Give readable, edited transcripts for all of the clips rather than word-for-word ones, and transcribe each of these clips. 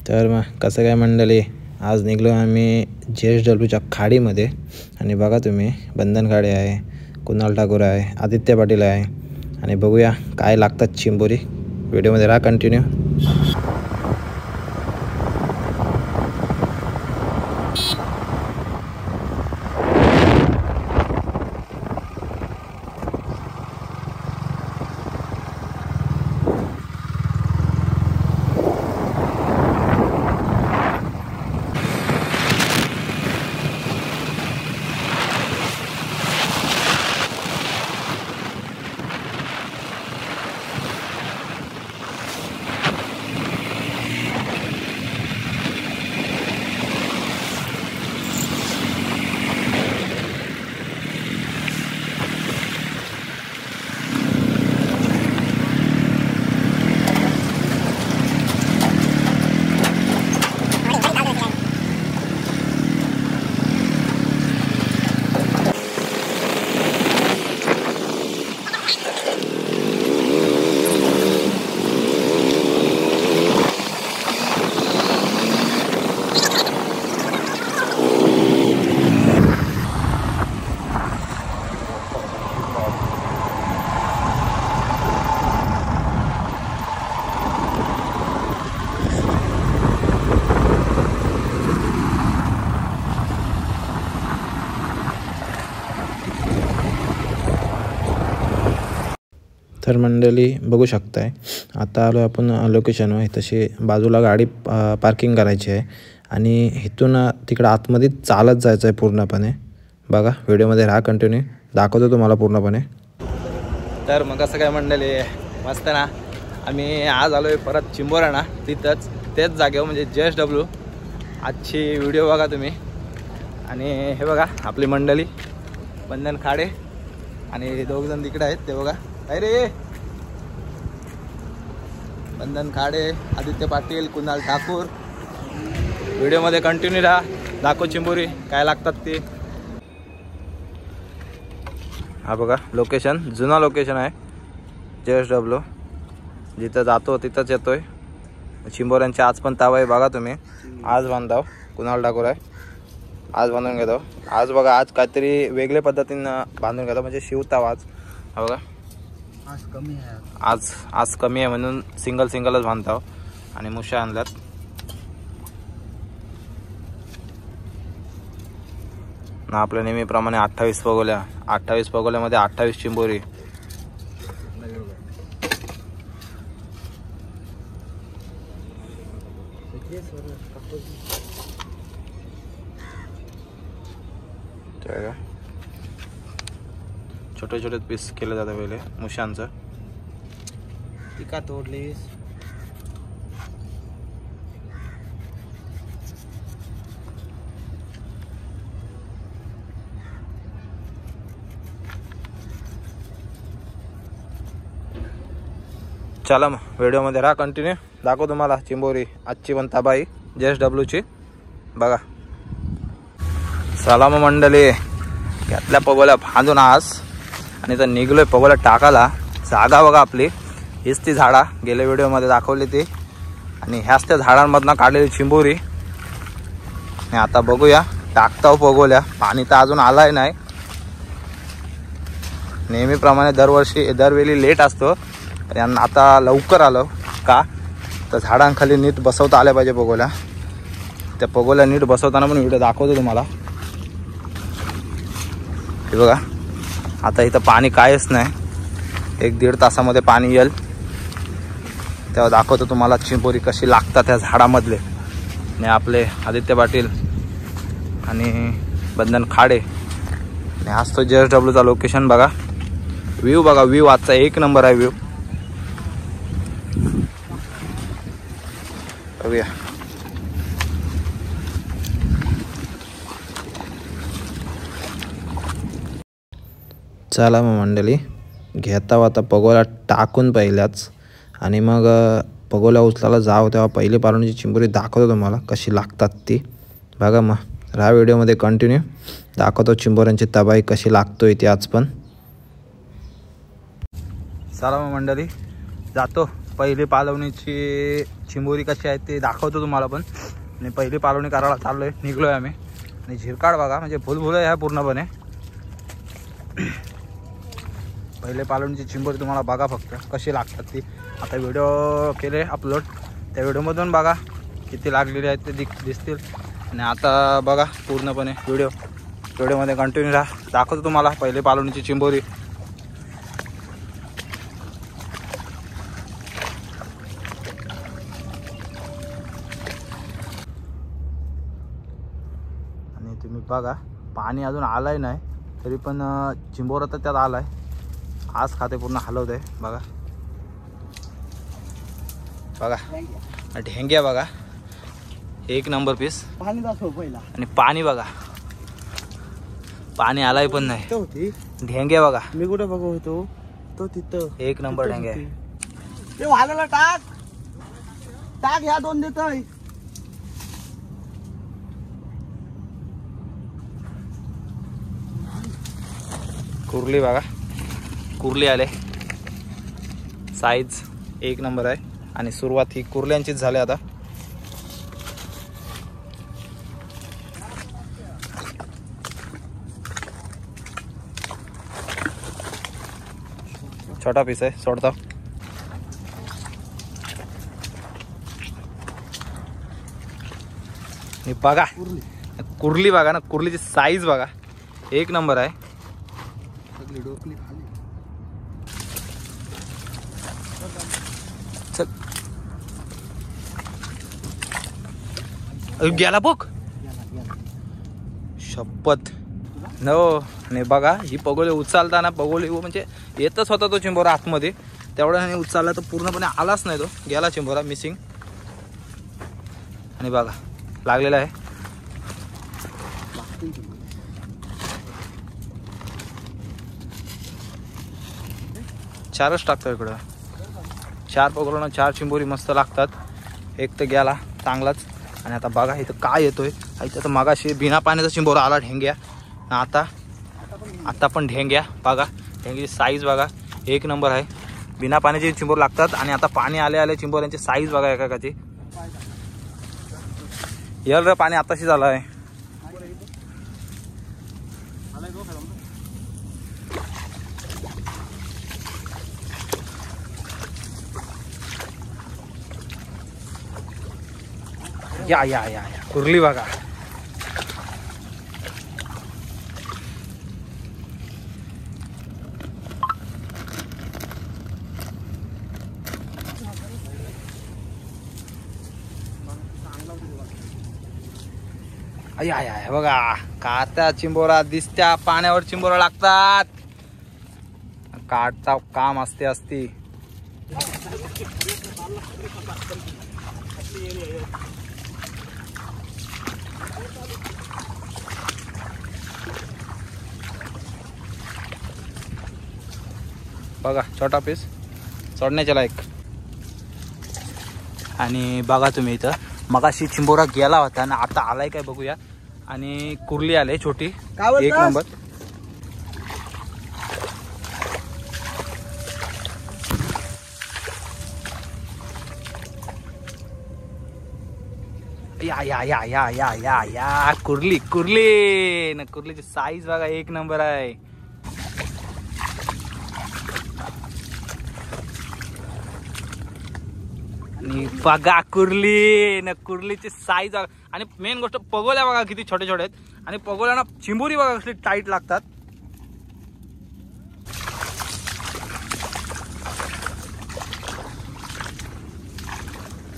तर मग कसं काय मंडळी, आज निघलो आम्ही JSWच्या खाडीमध्ये. आणि बघा तुम्ही, बंधन खाडे आहे, कुणाल ठाकूर आहे, आदित्य पाटील आहे. आणि बघूया काय लागतात चिंबोरी. व्हिडिओमध्ये राहा कंटिन्यू. तर मंडळी बघू शकताय, आता आलो आपण लोकेशनवर. तशी बाजूला गाडी पार्किंग करायची आहे आणि इथून तिकडं आतमध्ये चालत जायचं आहे पूर्णपणे. बघा व्हिडिओमध्ये राहा कंटिन्यू, दाखवतो तुम्हाला पूर्णपणे. तर मग कसं काय मंडळी, मस्त ना. आम्ही आज आलो आहे परत चिंबोऱ्याना, तिथंच तेच जागेवर म्हणजे JSW. आजची व्हिडिओ बघा तुम्ही. आणि हे बघा आपली मंडळी, बंधन खाडे आणि दोघजण तिकडे आहेत ते बघा. अरे बंधन खाडे, आदित्य पाटील, कुणाल ठाकूर. व्हिडिओमध्ये कंटिन्यू राहा, दाखव चिंबोरी काय लागतात ते. हा बघा लोकेशन, जुना लोकेशन आहे JSW. जिथं जातो तिथंच येतोय. चिंबोऱ्यांचे आज पण ताव आहे बघा तुम्ही. आज बांधाव कुणाल ठाकूर आहे, आज बांधून घेतो. आज बघा, आज काहीतरी वेगळ्या पद्धतीनं बांधून घेतो, म्हणजे शिवताव आज. हा बघा आज कमी आहे, आज कमी आहे म्हणून सिंगलच बांधताव. आणि मुशा आणल्यात. ना आपल्या नेहमीप्रमाणे 28 पगोल्या, 28 पगोल्यामध्ये 28 चिंबोरी. छोटे छोटे पीस केले जाते पहिले मुशांचं. ती का तोडलीस? चला मग व्हिडिओमध्ये राहा कंटिन्यू, दाखव तुम्हाला चिंबोरी आजची पण ताबाई JSWची. बघा चला मग मंडळी, घेतल्या पगोल्या बांधून आज आणि तर निघलोय पगोल्या टाकायला. जागा बघा आपली, हीच ती झाडा गेल्या व्हिडिओमध्ये दाखवली ती. आणि ह्याच त्या झाडांमधनं काढलेली चिंबोरी. आणि आता बघूया टाकताव पगोल्या. पाणी तर अजून आलाय नाही. नेहमीप्रमाणे दरवेळी लेट असतो, पण आता लवकर आलो का तर झाडांखाली नीट बसवता आल्या पाहिजे पगोल्या. त्या पगोल्या नीट बसवताना पण व्हिडिओ दाखवतो तुम्हाला. हे बघा आता इथं पाणी कायच नाही, 1-1.5 तासामध्ये पाणी येईल. तेव्हा दाखवतो तुम्हाला चिंबोरी कशी लागतात त्या झाडामधले. आणि आपले आदित्य पाटील आणि बंधन खाडे. आणि हाच तो JSWचा लोकेशन. बघा व्ह्यू, बघा व्ह्यू आजचा 1 नंबर आहे व्ह्यू. बघूया चला मग मंडळी, घेता आता पगोला टाकून पहिल्याच. आणि मग पगोला उचलायला जाव तेव्हा पहिली पारणीची चिंबोरी दाखवतो तुम्हाला कशी लागतात ती. बघा मग राहा व्हिडिओमध्ये कंटिन्यू, दाखवतो चिंबोऱ्यांची तबाई कशी लागतोय ती आज पण. चला मग मंडळी, जातो पहिली पालवणीची चिंबोरी कशी आहे ते दाखवतो तुम्हाला पण. आणि पहिली पालवणी करायला चाललोय, निघलोय आम्ही. आणि झिरकाड बघा म्हणजे भुलभुल आहे पूर्णपणे. पहिले पालवणीची चिंबोरी तुम्हाला बघा फक्त कशी लागतात ती. आता व्हिडिओ केले अपलोड, त्या व्हिडिओमधून बघा किती लागलेले आहेत ते दिसतील. आणि आता बघा पूर्णपणे व्हिडिओमध्ये कंटिन्यू राहा, दाखवतो तुम्हाला पहिले पालवणीची चिंबोरी. आणि तुम्ही बघा पाणी अजून आलंय नाही तरी पण चिंबोरा तर त्यात आलाय. आज खाते पूर्ण हलवत आहे बघा. बघा ढेंग्या बघा, एक नंबर पीस. पाणी दाखव पहिला. आणि पाणी बघा, पाणी आलाय पण नाही. ढेंग्या बघा, मी कुठे बघू होतो तो तिथं एक नंबर ढेंग्या. ते वालाला टाक टाक, ह्या दोन देतोय. कुर्ली बघा, कुर्ली आले. साईज एक नंबर आहे. आणि सुरुवात ही कुर्ल्यांचीच झाली आता. छोटा पीस आहे, सोडता. बघा कुर्ली बघा ना, कुर्लीची साईज बघा एक नंबर आहे. चल गेला बघ, शपथ नो. आणि बघा ही पगोली उचलताना, पगोली म्हणजे येतच होता तो चिंबोरा आतमध्ये, तेवढ्याने उचलला तर पूर्णपणे आलाच नाही, तो गेला चिंबोरा मिसिंग. आणि बघा लागलेला आहे. चारच टाकतो इकडं, 4 पकडून 4 चिंबोरी मस्त लागतात. एक तर गेला चांगलाच. आणि आता बघा इथं काय येतोय. इथं तर मगाशी बिना पाण्याचा चिंबोरा आला ढेंग्या. आता पण ढेंग्या बघा, ढेंग्याची साईज बघा एक नंबर आहे. बिना पाण्याचे चिंबोर लागतात. आणि आता पाणी आले चिंबोऱ्यांची साईज बघा एकाची. यल पाणी आताशी झालं आहे. या या या या कुर्ली बघा. या बघा कात्या चिंबोरा दिसत्या, पाण्यावर चिंबोरा लागतात. काढता काम असते. बघा छोटा पीस सोडण्याच्या लायक. आणि बघा तुम्ही इथं मगाशी चिंबोरा गेला होता आणि आता आलाय काय बघूया. आणि कुर्ली आले छोटी एक नंबर. या या या या या या या कुर्ली ना, कुर्लीची साईज बघा एक नंबर आहे. आणि बघा कुर्ली ना, कुर्लीची साईज. आणि मेन गोष्ट पगोल्या बघा किती छोटे छोटे आहेत. आणि पगोल्यांना चिंबोरी बघा कसली टाईट लागतात.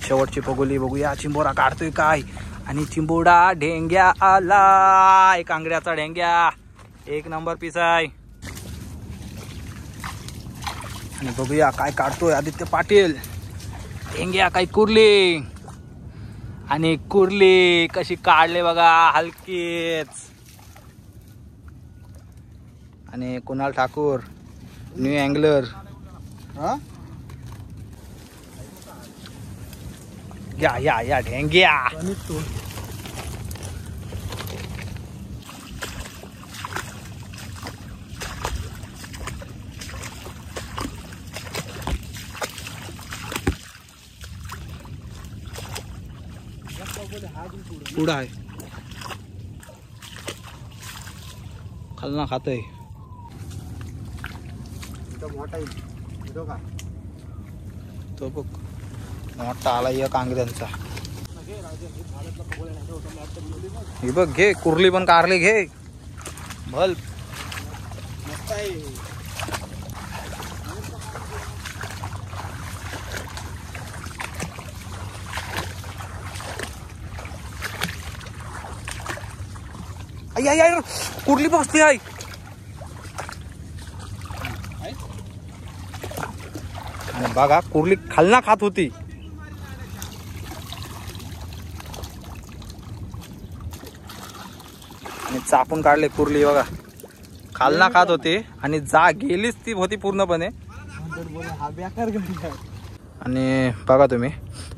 शेवटची पगोली बघूया, चिंबोरा काढतोय काय. आणि चिंबोडा ढेंग्या आला, एक आंगड्याचा ढेंग्या एक नंबर पीस आहे. आणि बघूया काय काढतोय आदित्य पाटील. ढेंग्या काय कुर्ली. आणि कुर्ली कशी काढले बघा हलकीच. आणि कुणाल ठाकूर न्यू अँगलर. या या या ढेंग्या. पुढं आहे खालना खातय मोठा आहे का तो बघ मोठा आला एक आंगऱ्यांचा हे बघ घे कुर्ली पण कारली घे भल मस्त आहे आई आई आई कुर्ली बसली आहे आणि बघा कुर्ली खालना खात होती आणि चापून काढले कुर्ली बघा खालना खात होती आणि जा गेलीच ती होती पूर्णपणे हा बेकार गडी आहे आणि बघा तुम्ही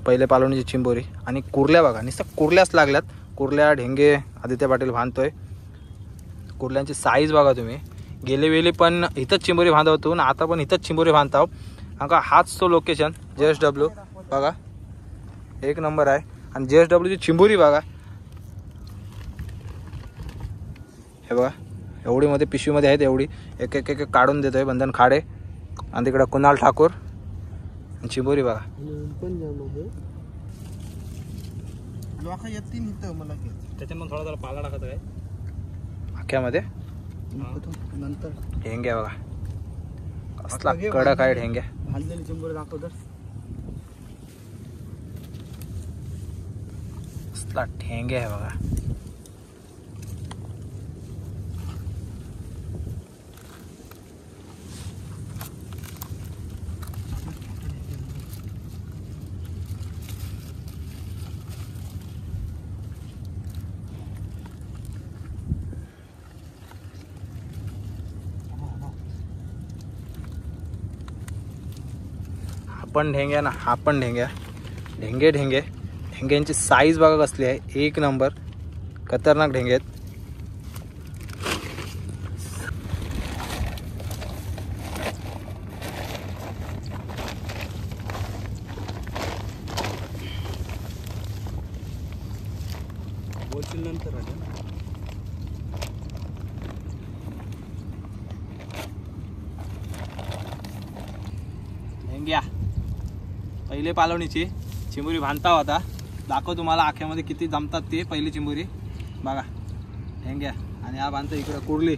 पहिले पालवणीची चिंबोरी आणि कुर्ल्या बघा नुसतं कुर्ल्याच लागल्यात कुर्ल्या ढेंगे आदित्य पाटील बांधतोय कुर्ल्यांची साईज बघा तुम्ही गेले वेळी पण इथंच चिंबोरी बांधवतो आणि आता पण इथंच चिंबोरी बांधताव का हाच तो लोकेशन JSW बघा एक नंबर आहे आणि JSWची चिंबोरी बघा हे बघा एवढी मध्ये पिशवीमध्ये आहेत एवढी एक एक एक काढून देतोय बंधन खाडे आणि तिकडं कुणाल ठाकूर आणि चिंबोरी बघा लोक येतील इथं मला त्याच्यामध्ये थोडा जरा पाला टाकत आहे आख्यामध्ये नंतर ढेंग्या बघा कसला कडक आहे ढेंग्या भाजलेली चिंबोरी दाखव तर कसला ढेंग्या आहे बघा पण ढेंग्या ना हा पण ढेंग्या ढेंगे ढेंगे ढेंग्यांची साईज बघा कसली आहे एक नंबर खतरनाक ढेंगे आहेत बोलतील नंतर ढेंग्या पहिले पालवणीची चिंबोरी बांधता होता दाखव तुम्हाला आख्यामध्ये किती जमतात ते पहिली चिंबोरी बघा ढेंग्या आणि हा बांधतो इकडं कुर्ली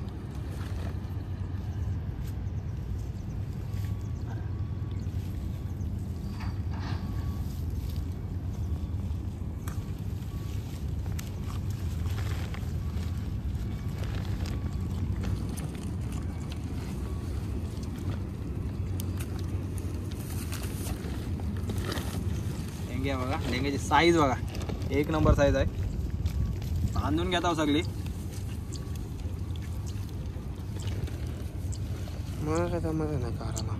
ढेंग्या बघा ढेंग्याची साईज बघा एक नंबर साईज आहे बांधून घेता सगळी मला काय जमत नाही करायला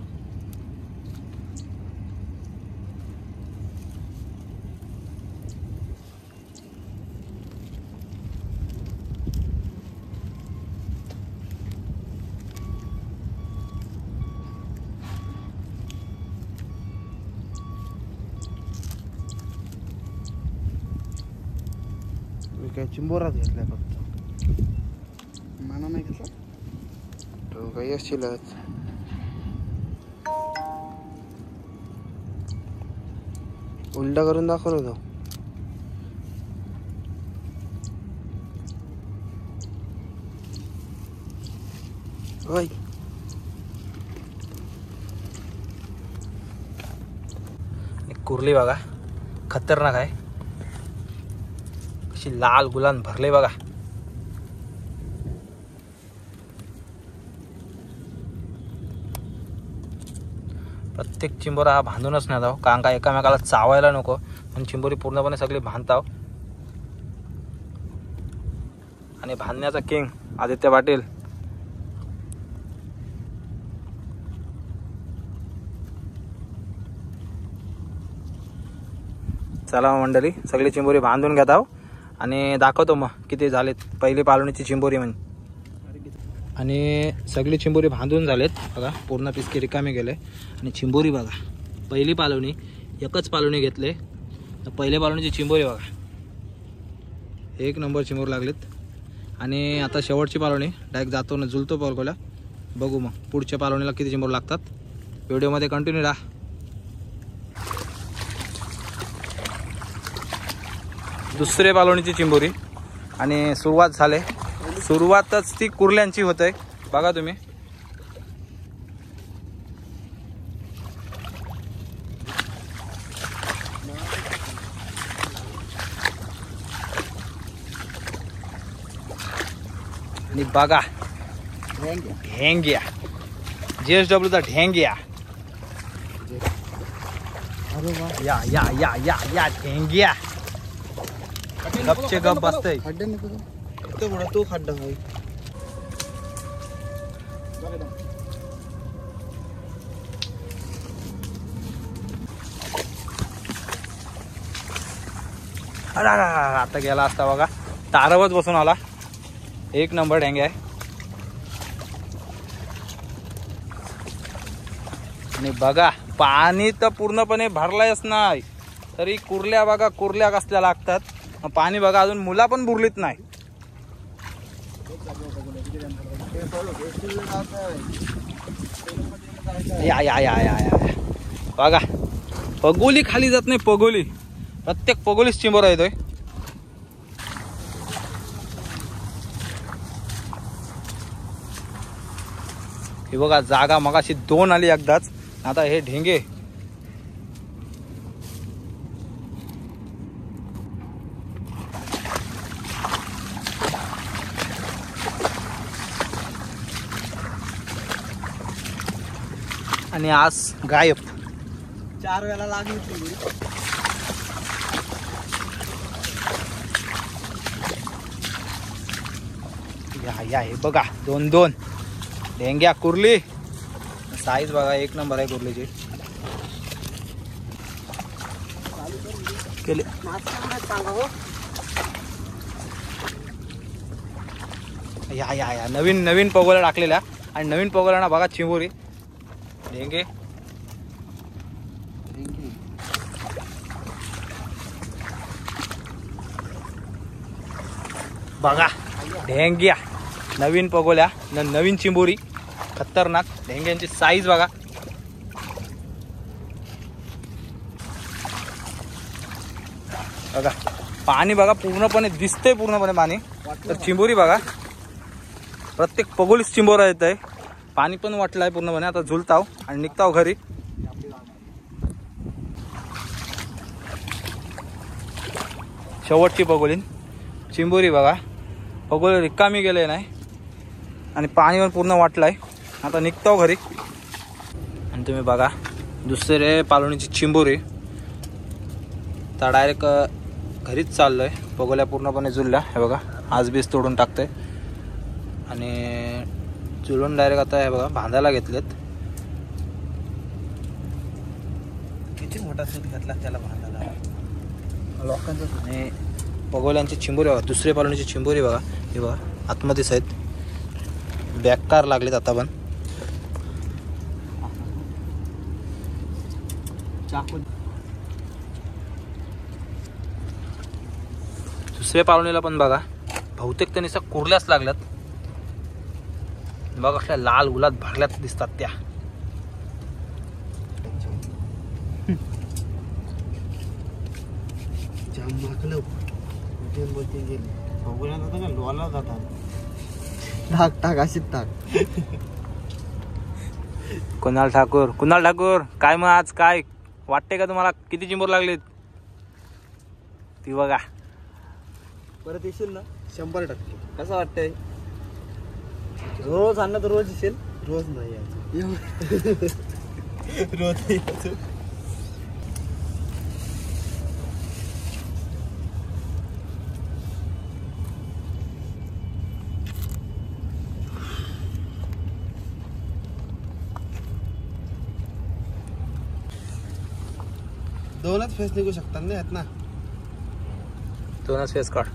मी काय चिंबोराच घेतलाय फक्त माना नाही घेतला तो काही असशीलच उलटा करून दाखवलं तो होय कुर्ली बघा खतरनाक आहे अशी लाल गुलान भरले बघा प्रत्येक चिंबोरा हा बांधूनच नाही जाऊ कारण का एकामेकाला चावायला नको पण चिंबोरी पूर्णपणे सगळी बांधताव आणि बांधण्याचा किंग आदित्य पाटील चला मंडळी सगळी चिंबोरी बांधून घेत आहो आणि दाखवतो मग किती झालेत पहिली पालवणीची चिंबोरी म्हणजे आणि सगळी चिंबोरी बांधून झालेत बघा पूर्ण पिसकी रिकामे गेले आणि चिंबोरी बघा पहिली पालवणी एकच पालवणी घेतले तर पहिल्या पालवणीची चिंबोरी बघा एक नंबर चिंबोर लागलेत. आणि आता शेवटची पालवणी डायरेक्ट जातो ना झुलतो पलकोला. बघू मग पुढच्या पालवणीला किती चिंबोर लागतात. व्हिडिओमध्ये कंटिन्यू राहा. दुसरे पालवणीची चिंबोरी आणि सुरुवात झाले. सुरुवातच ती कुर्ल्यांची होते. बघा तुम्ही. आणि बघा ढेंग्या JSWचा ढेंग्या. या या या या या ढेंग्या गपचे गप बसतय. खड्डे नको इतकं मोठा तो खड्डा होय. अरे आता गेला असता बघा. तारवत बसून आला. एक नंबर ढेंगे आहे. आणि बघा पाणी तर पूर्णपणे भरलायच नाही तरी कुर्ल्या बघा कुर्ल्या कसल्या लागतात. पाणी बघा अजून मुला पण बुरलीत नाही. या या या या या बघा पगोली खाली जात नाही. पगोली प्रत्येक पगोलीच चिंबोरा येतोय. हे बघा जागा मगाशी 2 आली एकदाच. आता हे ढेंगे आणि आज गायब. 4 वेळा लागली. या या हे बघा 2-2 ढेंग्या कुर्ली. साईज बघा एक नंबर आहे कुर्लीची. केले या या या नवीन नवीन पगोल्या टाकलेल्या. आणि नवीन पगोल्यांना बघा चिंबोरी ढेंगे. बघा ढेंग्या नवीन पगोल्या नवीन चिंबोरी खतरनाक. ढेंग्यांची साईज बघा. बघा पाणी बघा पूर्णपणे दिसतंय. पूर्णपणे पाणी. तर चिंबोरी बघा प्रत्येक पगोलीच चिंबोरा येत आहे. पाणी पण वाटलंय पूर्णपणे. आता झुलताव आणि निघताव घरी. शेवटची पगोली चिंबोरी बघा. पगोली रिकामी गेले नाही आणि पाणी पण पूर्ण वाटलंय. आता निघतो घरी. आणि तुम्ही बघा दुसरे पालवणीची चिंबोरी. तर डायरेक्ट घरीच चाललोय. पगोल्या पूर्णपणे जुळल्या. हे बघा आज बीज तोडून टाकतोय आणि जुळून डायरेक्ट आता हे बघा बांधायला घेतलेत. किती मोठा सूत घातला त्याला बांधायला लोकांचा. आणि पगोल्यांची चिंबोरी बघा. दुसरे पालवणीची चिंबोरी बघा. हे बघा आतमध्येच आहेत. बॅककार लागलेत आता पण. दुसऱ्या पालवणीला पण बघा बहुतेक त्यांनी कुर्ल्याच लागल्यात. बघा कसल्या लाल गुलात भरल्यात दिसतात त्या. जाम माकलं बोलते गेले बघूया जाता का लोला जातात. टाक टाक अशीच टाक. कुणाल ठाकूर काय मग आज काय वाटते का तुम्हाला. किती चिंबोर लागलेत ती बघा. परत येशील ना 100%. कसं वाटतंय. रोज आणलं तर रोज येशील. रोज नाही रोज यायचं. दोनच फेस निघू शकतात ना यात ना. दोनच फेस काढ.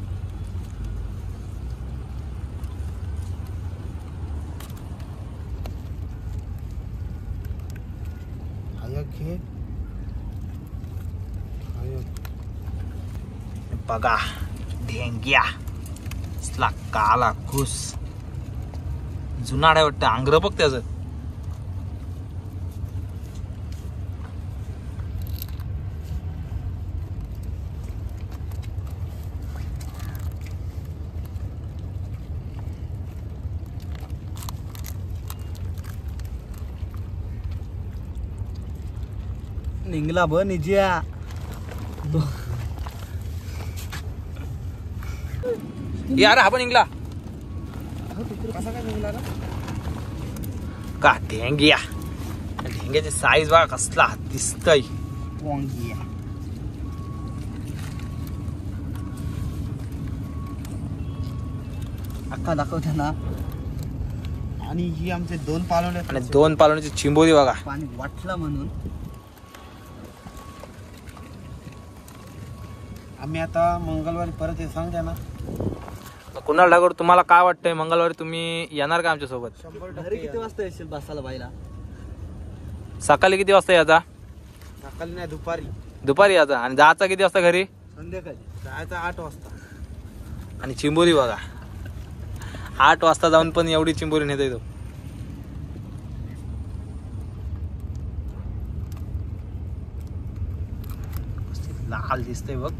घे बघा ढेंग्या असला काला घुस जुनाड आहे वाटतं अंग्र बघ त्याचं. निघला ब निजिया. यार हा पण निघला कसा काय निघला रे? का ढेंग्या. ढेंग्याची साईज बघा कसला दिसतय. वांगिया. अक्का दाखवते ना. आणि ही आमचे 2 पालवले आणि 2 पालवण्याची चिंबोरी बघा. पाणी वाटलं म्हणून आम्ही आता मंगळवारी परत हे सांगते ना. कुणाल ठाकूर तुम्हाला काय वाटतंय मंगळवारी तुम्ही येणार का आमच्या सोबत? 100% किती वाजता येशील बसायला बाईला? सकाळी किती वाजता यायचा? सकाळी नाही दुपारी. दुपारी यायचा. आणि जायचा किती वाजता घरी? संध्याकाळी जायचं 8 वाजता. आणि चिंबोरी बघा 8 वाजता जाऊन पण एवढी चिंबोरी नेता येतो. लाल दिसतंय बघ.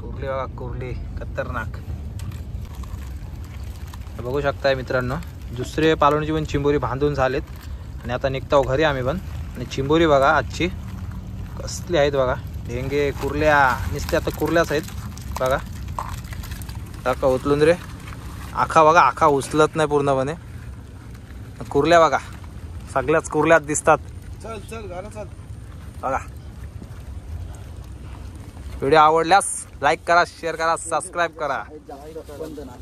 कुर्ली बघा कुर्ली खतरनाक. बघू शकताय मित्रांनो दुसरे पालवणीची पण चिंबोरी बांधून झालेत आणि आता निघतो घरी आम्ही पण. आणि चिंबोरी बघा आजची कसली आहेत बघा. ढेंगे कुर्ल्या नुसते आता कुर्ल्याच आहेत बघा. टाका उचलून रे. आखा बघा आखा उचलत नाही पूर्णपणे. कुर्ल्या बघा सगळ्याच कुर्ल्यात दिसतात. चल चल घरा चल. बघा व्हिडिओ आवडल्यास लाईक करा शेअर करा सबस्क्राईब करा. वंदना.